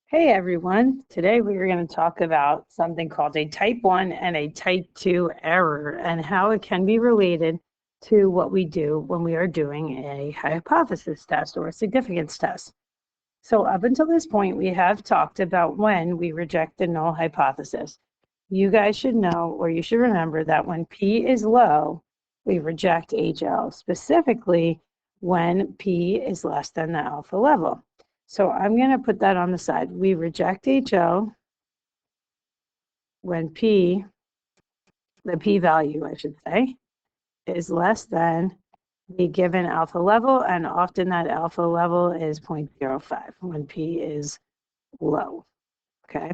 Hey everyone, today we're going to talk about something called a type 1 and a type 2 error and how it can be related to what we do when we are doing a hypothesis test or a significance test. So up until this point, we have talked about when we reject the null hypothesis. You guys should know, or you should remember, that when P is low, we reject HL, specifically when P is less than the alpha level. So I'm going to put that on the side. We reject HL when P, the P value, I should say, is less than the given alpha level, and often that alpha level is 0.05 when P is low. Okay,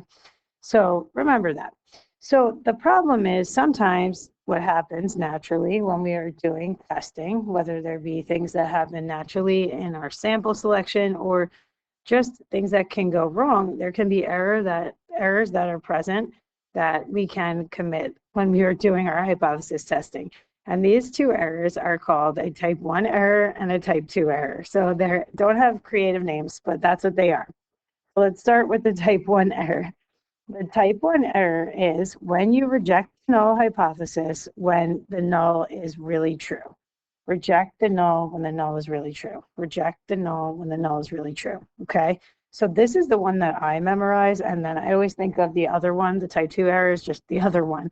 so remember that. So the problem is sometimes what happens naturally when we are doing testing, whether there be things that happen naturally in our sample selection or just things that can go wrong, there can be errors that are present that we can commit when we are doing our hypothesis testing. And these two errors are called a type 1 error and a type 2 error. So they don't have creative names, but that's what they are. So let's start with the type 1 error. The type 1 error is when you reject the null hypothesis when the null is really true. Reject the null when the null is really true. Reject the null when the null is really true. Okay. So this is the one that I memorize. And then I always think of the other one, the type 2 error is just the other one.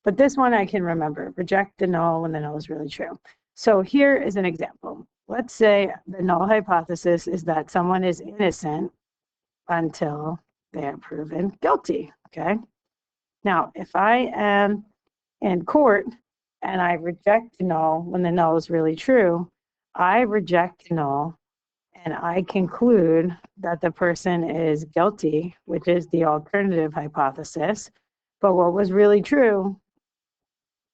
But this one I can remember. Reject the null when the null is really true. So here is an example. Let's say the null hypothesis is that someone is innocent until they are proven guilty. Okay. Now, if I am in court and I reject the null when the null is really true, I reject the null and I conclude that the person is guilty, which is the alternative hypothesis. But what was really true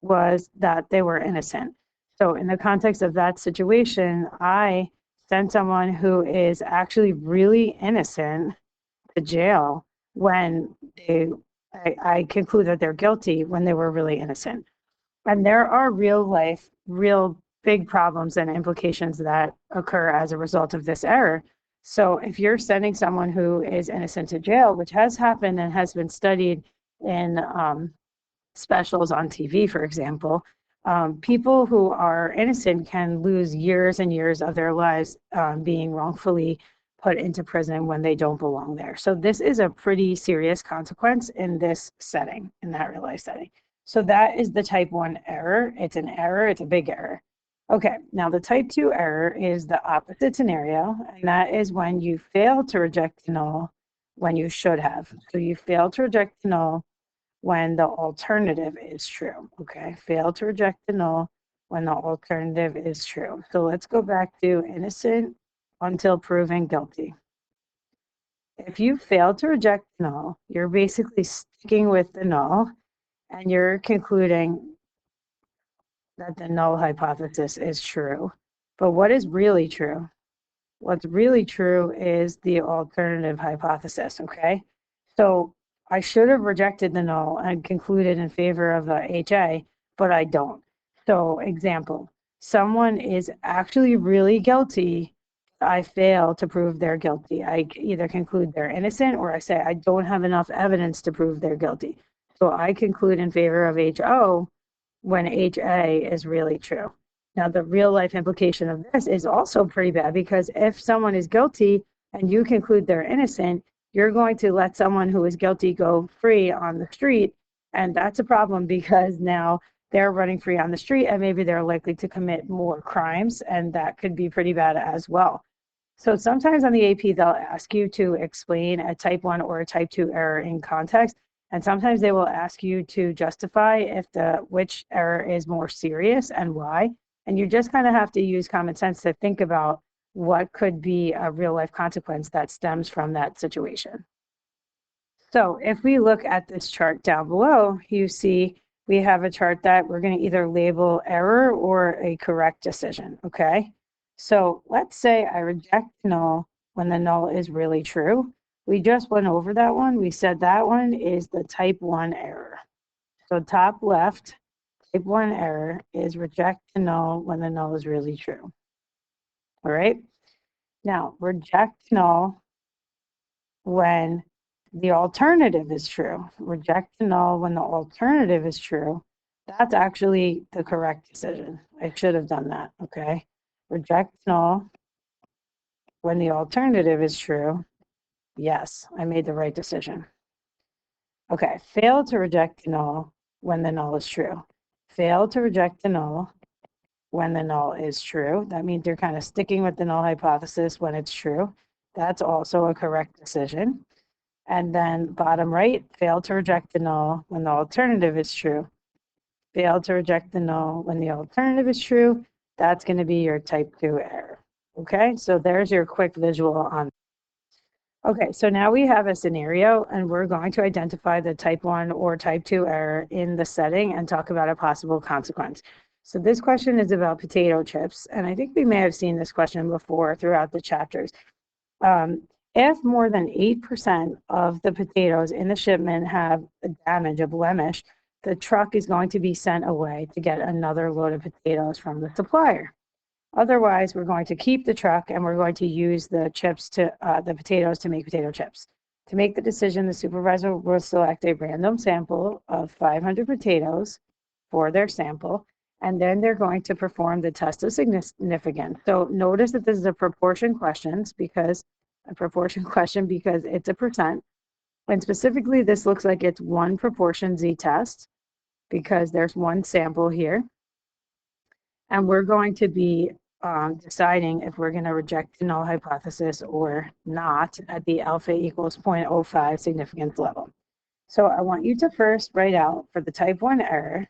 was that they were innocent. So, in the context of that situation, I send someone who is actually really innocent to jail when I conclude that they're guilty when they were really innocent. And there are real life, real big problems and implications that occur as a result of this error. So if you're sending someone who is innocent to jail, which has happened and has been studied in specials on TV, for example, people who are innocent can lose years and years of their lives being wrongfully put into prison when they don't belong there. So this is a pretty serious consequence in this setting, in that real life setting. So that is the type 1 error. It's an error, it's a big error. Okay, now the type 2 error is the opposite scenario, and that is when you fail to reject the null when you should have. So you fail to reject the null when the alternative is true. Okay, fail to reject the null when the alternative is true. So let's go back to innocent until proven guilty. If you fail to reject the null, you're basically sticking with the null and you're concluding that the null hypothesis is true. But what is really true? What's really true is the alternative hypothesis, okay? So I should have rejected the null and concluded in favor of the HA, but I don't. So example, someone is actually really guilty. I fail to prove they're guilty. I either conclude they're innocent or I say I don't have enough evidence to prove they're guilty. So I conclude in favor of HO when HA is really true. Now, the real life implication of this is also pretty bad because if someone is guilty and you conclude they're innocent, you're going to let someone who is guilty go free on the street. And that's a problem because now they're running free on the street and maybe they're likely to commit more crimes. And that could be pretty bad as well. So sometimes on the AP, they'll ask you to explain a type 1 or a type 2 error in context. And sometimes they will ask you to justify if which error is more serious and why. And you just kind of have to use common sense to think about what could be a real life consequence that stems from that situation. So if we look at this chart down below, you see we have a chart that we're going to either label error or a correct decision, okay? So let's say I reject null when the null is really true. We just went over that one. We said that one is the type 1 error. So top left, type 1 error is reject the null when the null is really true. All right. Now, reject null when the alternative is true. Reject the null when the alternative is true. That's actually the correct decision. I should have done that, okay? Reject null when the alternative is true. Yes, I made the right decision. Okay, fail to reject the null when the null is true. Fail to reject the null when the null is true. That means you're kind of sticking with the null hypothesis when it's true. That's also a correct decision. And then bottom right, fail to reject the null when the alternative is true. Fail to reject the null when the alternative is true. That's going to be your type 2 error. Okay, so there's your quick visual on. Okay, so now we have a scenario and we're going to identify the type 1 or type 2 error in the setting and talk about a possible consequence. So this question is about potato chips, and I think we may have seen this question before throughout the chapters. If more than 8% of the potatoes in the shipment have a damage, a blemish, the truck is going to be sent away to get another load of potatoes from the supplier. Otherwise, we're going to keep the truck and we're going to use the chips to the potatoes to make potato chips. To make the decision, the supervisor will select a random sample of 500 potatoes for their sample, and then they're going to perform the test of significance. So notice that this is a proportion question because it's a percent. And specifically, this looks like it's one proportion z-test because there's one sample here. And we're going to be deciding if we're going to reject the null hypothesis or not at the alpha equals 0.05 significance level. So I want you to first write out for the type 1 error,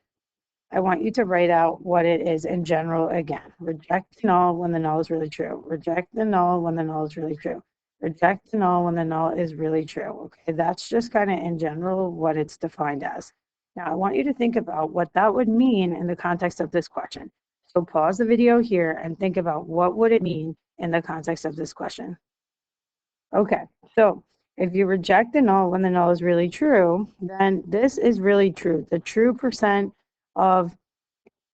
I want you to write out what it is in general again. Reject the null when the null is really true. Reject the null when the null is really true. Reject the null when the null is really true. Okay, that's just kind of in general what it's defined as. Now I want you to think about what that would mean in the context of this question. So pause the video here and think about what would it mean in the context of this question. Okay, so if you reject the null when the null is really true, then this is really true. The true percent of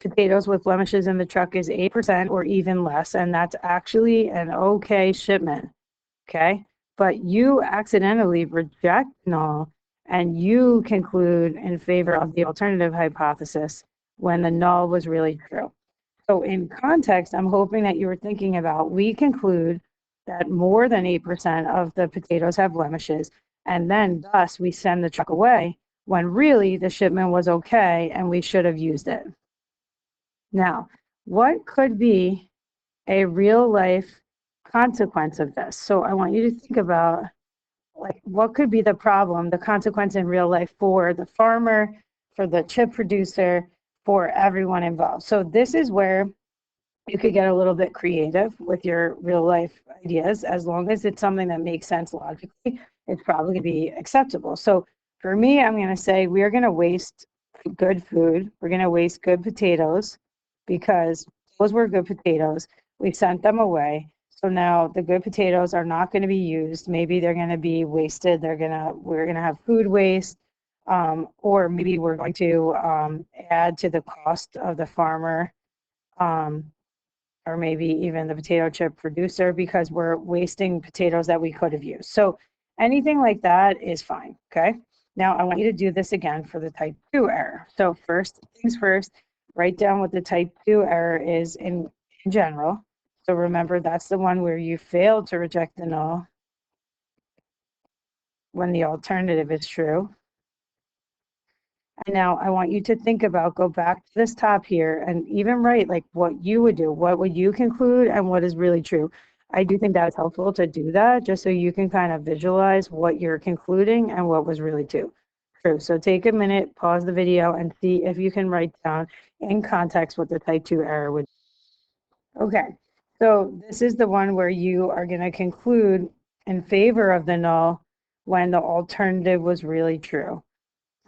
potatoes with blemishes in the truck is 8% or even less, and that's actually an okay shipment, okay? But you accidentally reject null and you conclude in favor of the alternative hypothesis when the null was really true. So in context, I'm hoping that you were thinking about, we conclude that more than 8% of the potatoes have blemishes, and then thus we send the truck away when really the shipment was okay and we should have used it. Now, what could be a real life consequence of this? So I want you to think about, like, what could be the problem, the consequence in real life for the farmer, for the chip producer, for everyone involved. So this is where you could get a little bit creative with your real life ideas. As long as it's something that makes sense logically, it's probably going to be acceptable. So for me, I'm going to say we're going to waste good food. We're going to waste good potatoes because those were good potatoes. We sent them away. So now the good potatoes are not going to be used. Maybe they're going to be wasted. We're going to have food waste. Or maybe we're going to add to the cost of the farmer, or maybe even the potato chip producer, because we're wasting potatoes that we could have used. So anything like that is fine, okay? Now I want you to do this again for the type 2 error. So first things first, write down what the type 2 error is in general. So remember, that's the one where you failed to reject the null when the alternative is true. And now I want you to think about, go back to this top here and even write like what you would do, what would you conclude and what is really true. I do think that's helpful to do that just so you can kind of visualize what you're concluding and what was really true. So take a minute, pause the video and see if you can write down in context what the type 2 error would be. Okay, so this is the one where you are going to conclude in favor of the null when the alternative was really true.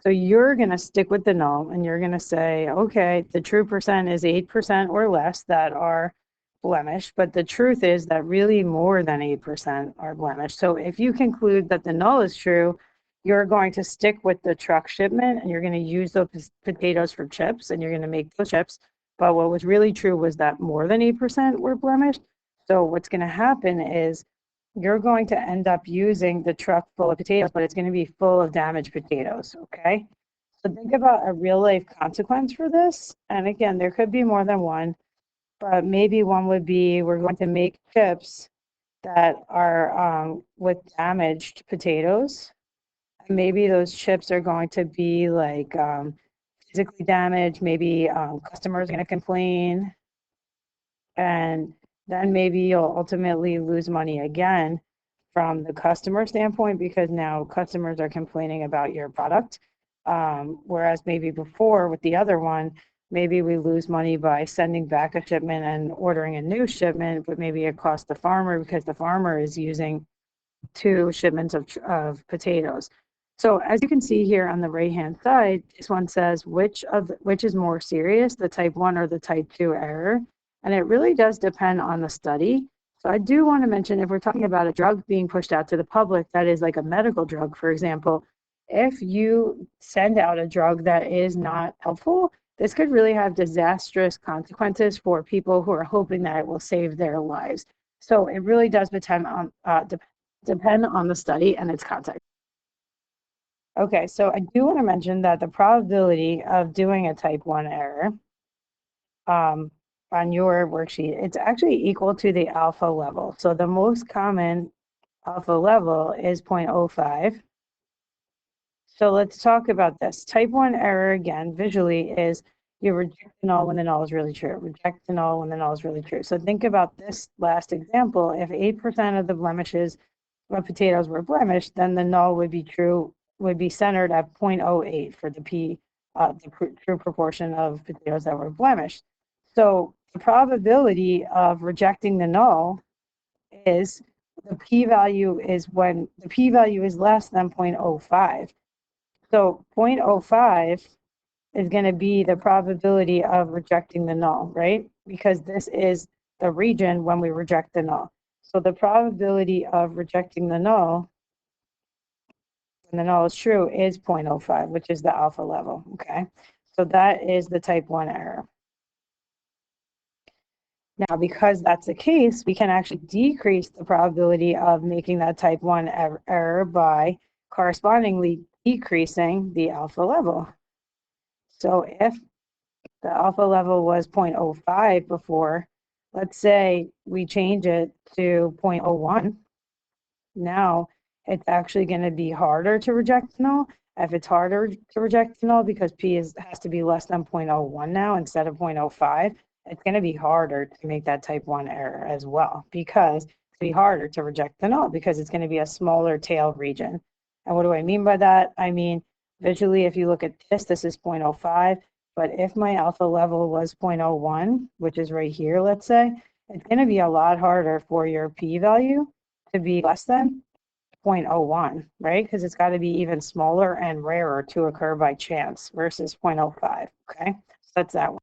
So you're going to stick with the null and you're going to say, okay, the true percent is 8% or less that are blemished, but the truth is that really more than 8% are blemished. So if you conclude that the null is true, you're going to stick with the truck shipment and you're going to use those potatoes for chips and you're going to make those chips. But what was really true was that more than 8% were blemished. So what's going to happen is you're going to end up using the truck full of potatoes, but it's going to be full of damaged potatoes, okay? So think about a real life consequence for this. And again, there could be more than one, but maybe one would be we're going to make chips that are with damaged potatoes. And maybe those chips are going to be like physically damaged. Maybe customers are going to complain. And then maybe you'll ultimately lose money again from the customer standpoint because now customers are complaining about your product. Whereas maybe before with the other one, maybe we lose money by sending back a shipment and ordering a new shipment, but maybe it costs the farmer because the farmer is using 2 shipments of potatoes. So as you can see here on the right-hand side, this one says which is more serious, the type 1 or the type 2 error. And it really does depend on the study. So I do want to mention if we're talking about a drug being pushed out to the public, that is like a medical drug, for example, if you send out a drug that is not helpful, this could really have disastrous consequences for people who are hoping that it will save their lives. So it really does depend on the study and its context. Okay, so I do want to mention that the probability of doing a type 1 error on your worksheet, it's actually equal to the alpha level. So the most common alpha level is 0.05. So let's talk about this. Type 1 error, again, visually is you reject the null when the null is really true. Reject the null when the null is really true. So think about this last example. If 8% of the blemishes of potatoes were blemished, then the null would be true, would be centered at 0.08 for the true proportion of potatoes that were blemished. So the probability of rejecting the null is the p-value is when the p-value is less than 0.05. So 0.05 is going to be the probability of rejecting the null, right? Because this is the region when we reject the null. So the probability of rejecting the null when the null is true is 0.05, which is the alpha level, okay? So that is the type 1 error. Now, because that's the case, we can actually decrease the probability of making that type 1 error by correspondingly decreasing the alpha level. So if the alpha level was 0.05 before, let's say we change it to 0.01. Now it's actually going to be harder to reject null. If it's harder to reject null because p has to be less than 0.01 now instead of 0.05, it's going to be harder to make that type 1 error as well because it's going to be harder to reject the null because it's going to be a smaller tail region. And what do I mean by that? I mean, visually, if you look at this, this is 0.05. But if my alpha level was 0.01, which is right here, let's say, it's going to be a lot harder for your p-value to be less than 0.01, right? Because it's got to be even smaller and rarer to occur by chance versus 0.05, okay? So that's that one.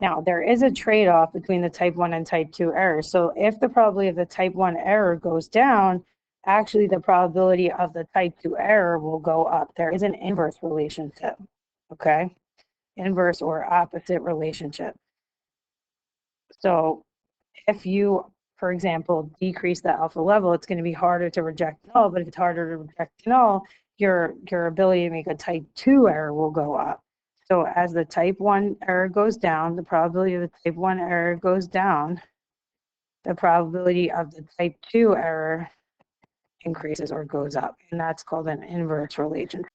Now, there is a trade-off between the type 1 and type 2 errors. So if the probability of the type 1 error goes down, actually the probability of the type 2 error will go up. There is an inverse relationship, okay? Inverse or opposite relationship. So if you, for example, decrease the alpha level, it's going to be harder to reject null, but if it's harder to reject null, your ability to make a type 2 error will go up. So as the type 1 error goes down, the probability of the type 1 error goes down, the probability of the type 2 error increases or goes up, and that's called an inverse relationship.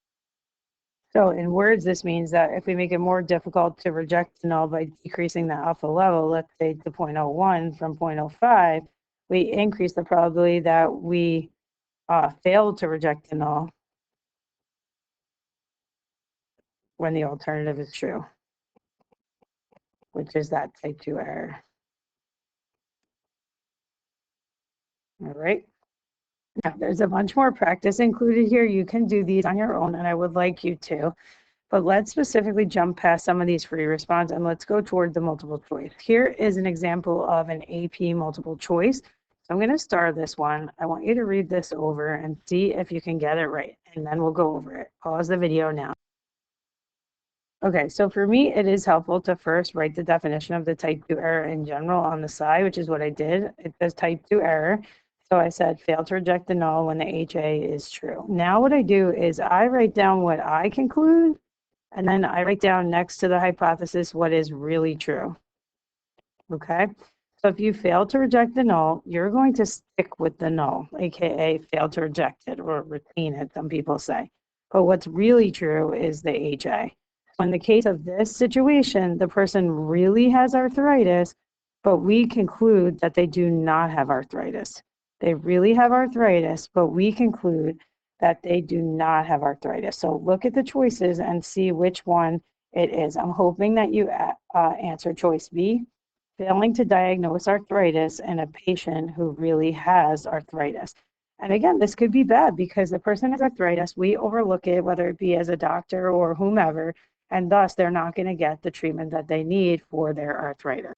So in words, this means that if we make it more difficult to reject the null by decreasing the alpha level, let's say to 0.01 from 0.05, we increase the probability that we fail to reject the null when the alternative is true, which is that type 2 error. All right. Now, there's a bunch more practice included here. You can do these on your own, and I would like you to. But let's specifically jump past some of these free response and let's go toward the multiple choice. Here is an example of an AP multiple choice. So I'm going to star this one. I want you to read this over and see if you can get it right, and then we'll go over it. Pause the video now. Okay, so for me, it is helpful to first write the definition of the type 2 error in general on the side, which is what I did. It says type 2 error So I said fail to reject the null when the HA is true. Now what I do is I write down what I conclude, and then I write down next to the hypothesis what is really true. Okay? So if you fail to reject the null, you're going to stick with the null, aka fail to reject it or retain it, some people say. But what's really true is the HA. In the case of this situation, the person really has arthritis, but we conclude that they do not have arthritis. They really have arthritis, but we conclude that they do not have arthritis. So look at the choices and see which one it is. I'm hoping that you answer choice B, failing to diagnose arthritis in a patient who really has arthritis. And again, this could be bad because the person has arthritis, we overlook it, whether it be as a doctor or whomever, and thus they're not going to get the treatment that they need for their arthritis.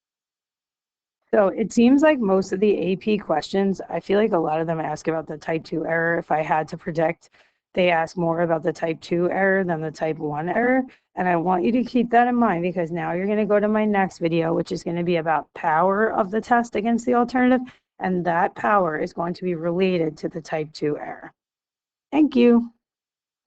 So it seems like most of the AP questions, I feel like a lot of them ask about the type 2 error. If I had to predict, they ask more about the type 2 error than the type 1 error. And I want you to keep that in mind because now you're going to go to my next video, which is going to be about power of the test against the alternative. And that power is going to be related to the type 2 error. Thank you.